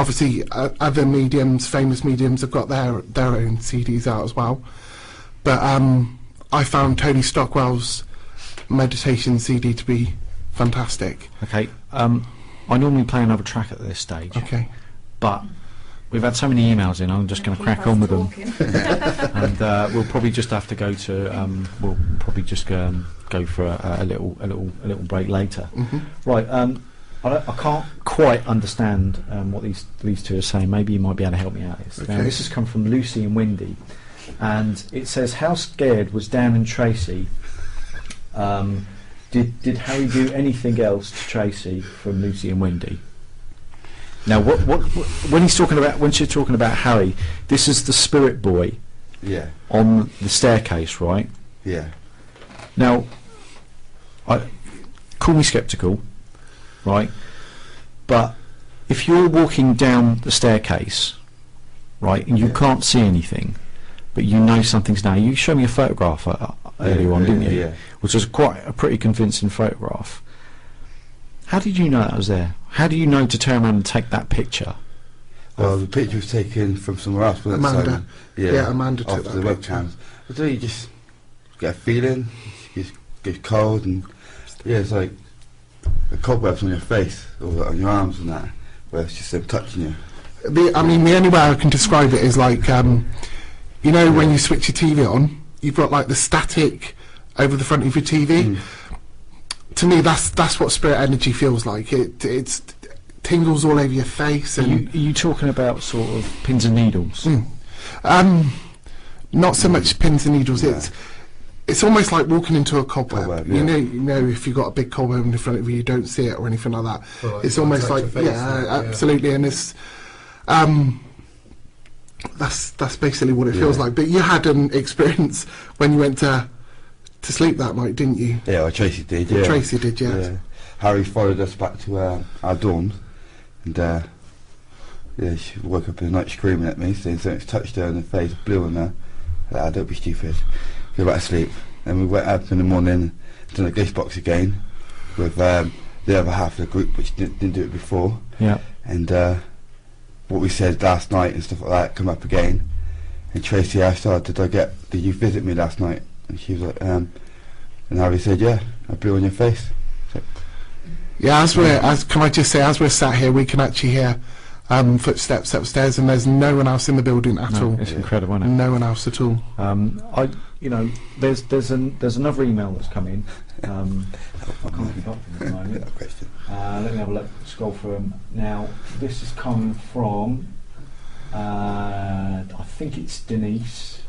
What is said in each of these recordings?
obviously other mediums, famous mediums, have got their own CDs out as well. But I found Tony Stockwell's meditation CD to be fantastic. Okay, I normally play another track at this stage. Okay. But we've had so many emails in, I'm just going to crack on with them. And we'll probably just have to go to, we'll probably just go for a little break later. Right, I can't quite understand what these two are saying. Maybe you might be able to help me out. Now, this has come from Lucy and Wendy, and it says, how scared was Dan and Tracy? Did Harry do anything else to Tracy? From Lucy and Wendy. Now, when she's talking about Harry, this is the spirit boy. Yeah. On the staircase, right? Yeah. Now, call me sceptical, right? But if you're walking down the staircase, right, and you can't see anything, but you know something's there. You showed me a photograph earlier on, didn't you? Yeah. Which was quite a pretty convincing photograph. How did you know that was there? How do you know to turn around and take that picture? Well, the picture was taken from somewhere else, wasn't it? Amanda. So, Yeah, Amanda took after that the picture. webcams. But then you just get a feeling, you just get cold, and yeah, it's like the cobwebs on your face or on your arms and that, where it's just them touching you. The only way I can describe it is like, you know, when you switch your TV on, you've got like the static over the front of your TV. To me, that's what spirit energy feels like. It's tingles all over your face. And Are you talking about sort of pins and needles? Not so much pins and needles. Yeah. It's almost like walking into a cobweb. Cobweb, You yeah. know, if you've got a big cobweb in front of you, you don't see it or anything like that. Well, It's almost like, touch your face, yeah, absolutely, and it's that's basically what it feels like. But you had an experience when you went to sleep that night, didn't you? Yeah, well, Tracy did. Yeah. Tracy did, yes. Harry followed us back to our dorms, and yeah, she woke up in the night screaming at me, saying something's touched her in the face, blue on her. Don't be stupid. Go back to sleep. Then we went up in the morning, done the ghost box again with the other half of the group, which didn't do it before. Yeah. And what we said last night and stuff like that come up again. And Tracy asked her, did you visit me last night? And she was like, and Harry said, yeah, I blew on your face. So, Yeah, can I just say, as we're sat here, we can actually hear footsteps upstairs, and there's no one else in the building at all. It's incredible, isn't it? No one else at all. There's another email that's come in. I can't keep up at the moment. question. Let me have a look. Scroll through them. Now, this is coming from. I think it's Denise.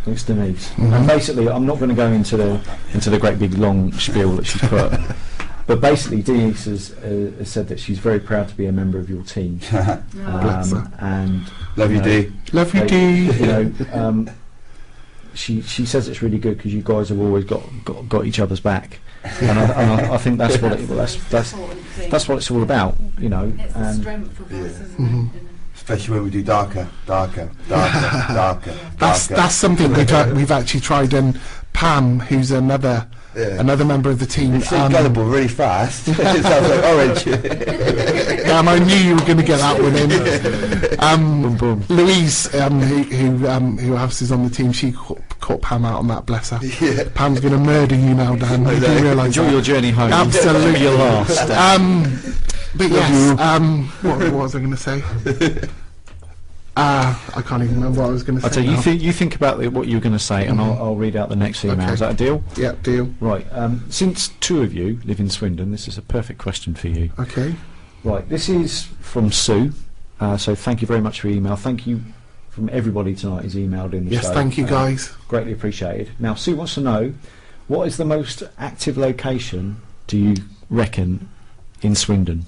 It's Denise. And basically, I'm not going to go into the great big long spiel that she's put. But basically, Denise has said that she's very proud to be a member of your team. Bless her. And Love you, Dee. Love you, Dee. She says it's really good because you guys have always got each other's back, and I think that's what that's what it's all about, you know. It's the And strength of us, isn't it? Especially when we do darker. That's something we've actually tried, and Pam, who's another member of the team. It's gullible really fast. It sounds like Orange. Pam, I knew you were going to get that one in. Louise, who else is on the team, she caught Pam out on that, bless her. Yeah. Pam's going to murder you now, Dan. You do realise enjoy that? your journey home. Absolutely. Your last. But yes, what was I going to say? I can't even remember what I was going to say. I'll tell you, you think about what you were going to say, and I'll read out the next email. Okay. Is that a deal? Yeah, deal. Right. Since two of you live in Swindon, this is a perfect question for you. Okay. Right. This is from Sue. So thank you very much for your email. Thank you from everybody tonight who's emailed in the Yes, show. thank you, guys. Greatly appreciated. Now, Sue wants to know, what is the most active location, do you reckon, in Swindon?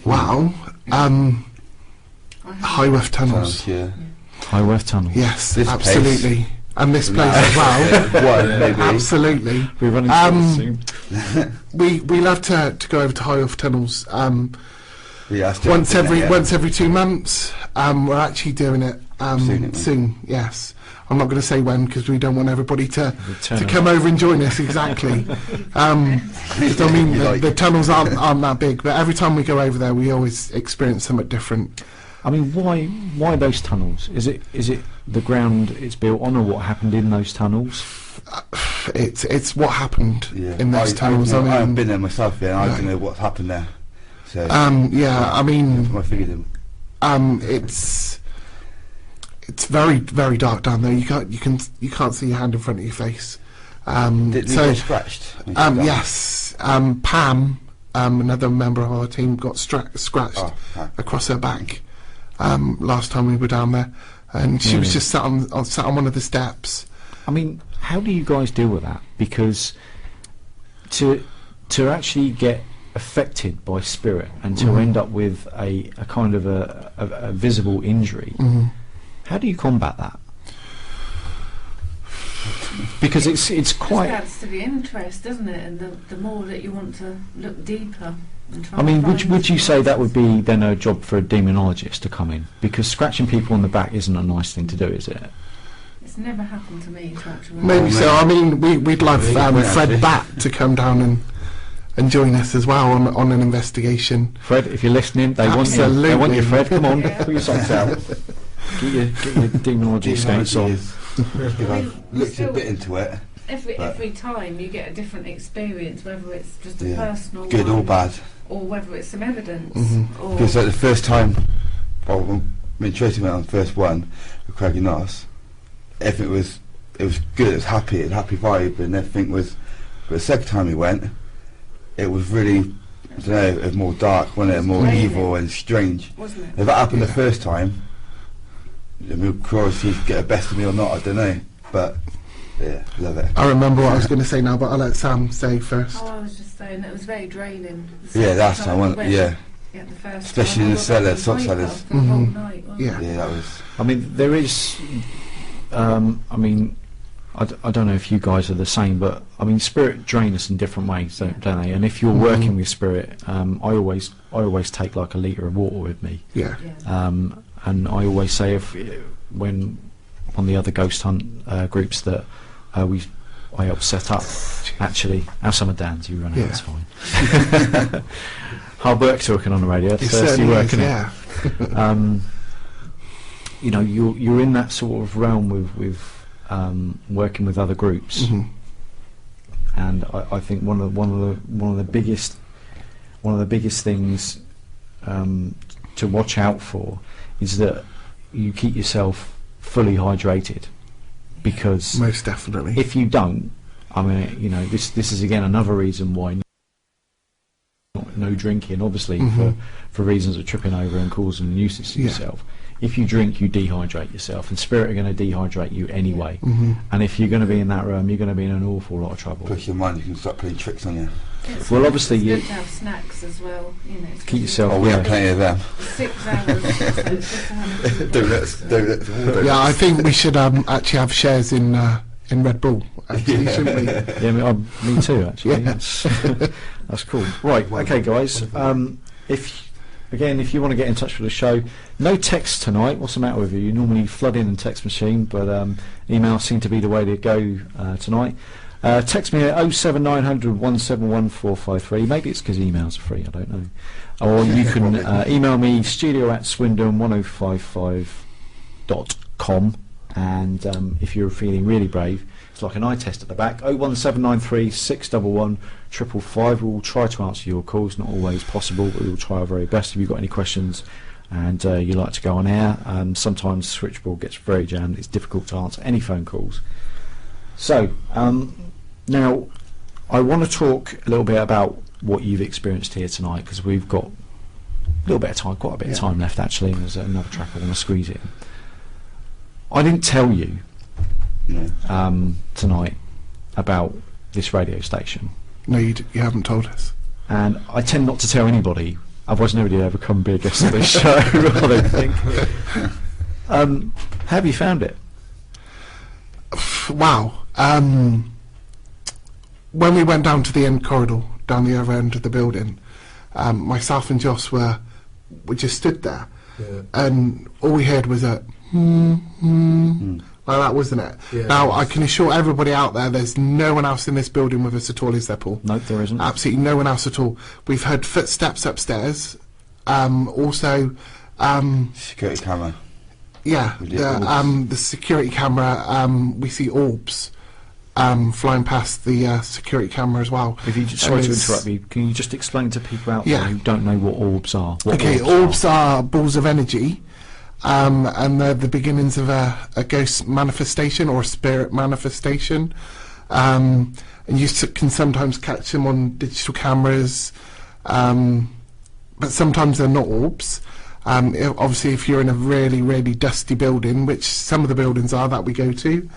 Wow. Highworth Tunnels. Yeah. Highworth Tunnel. Yes, This absolutely. place. And this place as well. One, maybe. Absolutely. We're running soon. We love to go over to Highworth Tunnels Yeah, once every 2 months. We're actually doing it soon. Yes, I'm not going to say when because we don't want everybody to come over and join us. Exactly. 'Cause I mean, the tunnels aren't that big, but every time we go over there, we always experience something different. I mean, why those tunnels? Is it the ground it's built on, or what happened in those tunnels? It's what happened in those tunnels. I haven't been there myself yet. I don't know what's happened there. So I mean, I figured him. It's very, very dark down there. You can't see your hand in front of your face. Did you get scratched? Yes. Pam, another member of our team, got scratched across her back last time we were down there, and she was just sat on one of the steps. I mean, how do you guys deal with that? Because to actually get affected by spirit and to end up with a kind of a visible injury, how do you combat that? Because it's quite. It adds to the interest, doesn't it? And the more that you want to look deeper. And try I mean, to find would you say that would be then a job for a demonologist to come in? Because scratching people on the back isn't a nice thing to do, is it? It's never happened to me to actually. Maybe so. I mean, we'd love Fred Batt to come down and join us as well on an investigation. Fred, if you're listening, they want you, Fred. Come on, put your socks out. Get your demonology skates on. I've looked a bit into it. Every time you get a different experience, whether it's just a personal good one, or bad, or whether it's some evidence. Or because like the first time, when Tracy went on the first one with Craigie Noss, everything was good. It was happy, a happy vibe, and everything was. But the second time we went, it was really, I don't know, it was more dark, wasn't it? More evil and strange. Wasn't it? If that happened the first time, I mean, Cross, he'd get the best of me or not, I don't know. But yeah, love it. I remember what I was going to say now, but I'll let Sam say first. Oh, I was just saying it was very draining. Yeah, that's the one. Yeah, the first especially time, in the cellar, sock cellars. for the whole night, wasn't Yeah. it? Yeah, that was. I mean, there is. I mean, I don't know if you guys are the same, but I mean, spirit drain us in different ways, don't they? And if you're working with spirit, I always take like a litre of water with me. Yeah. And I always say when on the other ghost hunt groups that I helped set up, actually, have some of Dan's, you run out, it's fine. Hard work's working on the radio, It thirsty certainly work, is, isn't yeah. it? You know, you're in that sort of realm with working with other groups, and I think one of the biggest things to watch out for is that you keep yourself fully hydrated, because Most definitely. if you don't, I mean, you know, this is again another reason why no drinking, obviously for reasons of tripping over and causing a nuisance to yourself. If you drink, you dehydrate yourself, and spirit are going to dehydrate you anyway. And if you're going to be in that room, you're going to be in an awful lot of trouble. Push your mind, you can start playing tricks on you. Well, obviously it's you good to have snacks as well. You know, keep yourself. Oh, we have plenty of them. 6 hours. So it's good to have Donuts. Yeah, I think we should actually have shares in Red Bull, actually, shouldn't we? Yeah, me too, actually. Yes. That's cool. Right, okay, guys. If you want to get in touch with the show, no text tonight. What's the matter with you? You normally flood in the text machine, but emails seem to be the way to go tonight. Text me at 07900 171 453. Maybe it's because emails are free, I don't know. Or you can email me, studio@swindon1055.com. And if you're feeling really brave, it's like an eye test at the back. 01793 611 555. We'll try to answer your calls. Not always possible, but we'll try our very best. If you've got any questions and you like to go on air, sometimes the switchboard gets very jammed. It's difficult to answer any phone calls. So now I want to talk a little bit about what you've experienced here tonight, because we've got a little bit of time, quite a bit of time left actually, and there's another track I want to squeeze in. I didn't tell you tonight about this radio station. No, you haven't told us. And I tend not to tell anybody, otherwise nobody will ever come and be a guest on this show, I don't think. How have you found it? Wow. When we went down to the end corridor, down the other end of the building, myself and Joss we just stood there, and all we heard was a like that, wasn't it? Yeah, now, I can assure everybody out there, there's no one else in this building with us at all, is there, Paul? No, there isn't. Absolutely no one else at all. We've heard footsteps upstairs. Also, Security camera. yeah, We did orbs. the security camera. We see orbs flying past the security camera as well. If you just, And sorry to it's- interrupt you, can you just explain to people out Yeah. there who don't know what orbs are? What Okay, orbs are balls of energy, and they're the beginnings of a ghost manifestation or a spirit manifestation. And you can sometimes catch them on digital cameras, but sometimes they're not orbs. Obviously, if you're in a really, really dusty building, which some of the buildings are that we go to,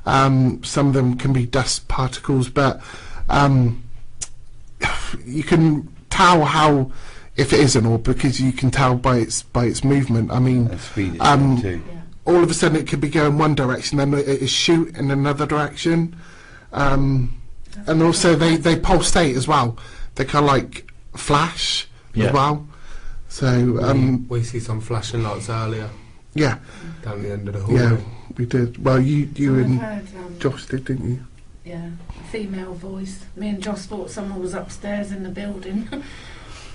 some of them can be dust particles, but you can tell how if it is an orb because you can tell by its movement. I mean, And speed it's going too. Yeah. all of a sudden it could be going one direction, then it is shoot in another direction, and also they pulsate as well. They kind of like flash Yeah. as well. So we see some flashing lights earlier yeah, down the end of the hallway. yeah, we did. Well, you I've and heard, Josh did, didn't you? yeah, a female voice. Me and Josh thought someone was upstairs in the building, and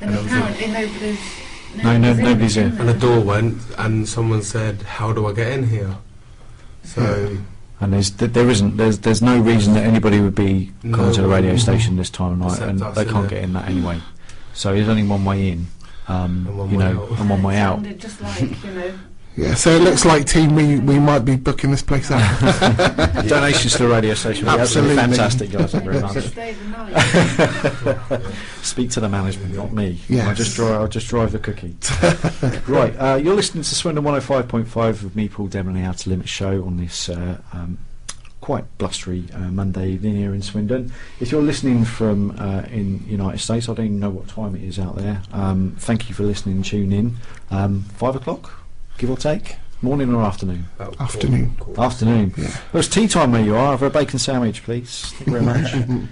And it was apparently nobody's. nobody's in here. And the door went, and someone said, "How do I get in here?" So And there's no reason that anybody would be coming to the radio No. station this time of night, Except and us, they can't innit? get in that anyway. So there's only one way in, one you way know, out. and one way It out. sounded just like, Yeah. So it looks like, team, we might be booking this place out. Donations to the radio station. Absolutely Absolutely. fantastic, guys. Thank you very just much. stay the night. Speak to the management, not me. Yes. I'll just drive the cookie. Right, you're listening to Swindon 105.5 with me, Paul Demonley, Outer Limits show on this quite blustery Monday evening here in Swindon. If you're listening from in United States, I don't even know what time it is out there. Thank you for listening and tuning in. 5 o'clock, give or take, morning or afternoon? about Afternoon. quarter. Afternoon. Yeah. Well, it's tea time where you are. Have a bacon sandwich, please. Thank you very much.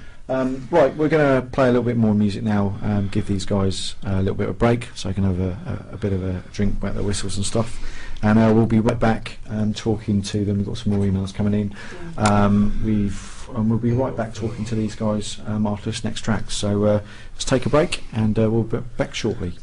Right, we're going to play a little bit more music now, give these guys a little bit of a break so I can have a bit of a drink, wet the whistles and stuff. And we'll be right back talking to them. We've got some more emails coming in. We'll be right back talking to these guys after this next track. So let's take a break and we'll be back shortly.